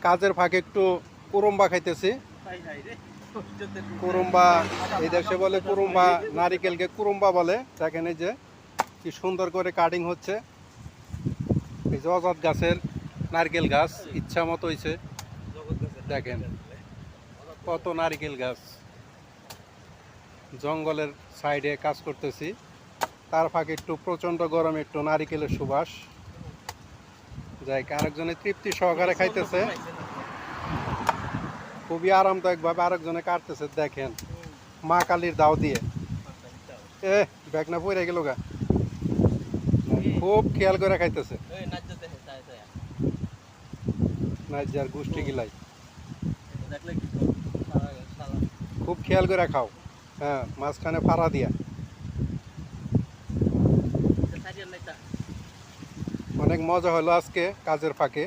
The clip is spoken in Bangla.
কাজের ফাঁকে একটু কুরুম্বা খাইতেছি। কুরুম্বা এই দেশে বলে কুরুম্বা, নারিকেলকে কুরুম্বা বলে। দেখেন এই যে কি সুন্দর করে কাটিং হচ্ছে। এই যে অজাত গাছের নারকেল গাছ ইচ্ছা মতো হয়েছে। দেখেন কত নারিকেল গাছ, জঙ্গলের সাইডে কাজ করতেছি, তার ফাঁকে একটু প্রচন্ড গরমে একটু নারিকেলের সুবাস। যাই আরেকজনে তৃপ্তি সহকারে খাইতেছে, খুবই আরামদায়কভাবে আরেকজনে কাটতেছে। দেখেন মা কালীর দাও দিয়ে ব্যাগনা পড়ে গেল গা, খুব খেয়াল করে খাইতেছে। নাইজার গোষ্ঠী গিলাই খুব খেয়াল করে খাও। হ্যাঁ, মাঝখানে ফাড়া দিয়া। অনেক মজা হলো আজকে কাজের ফাঁকে।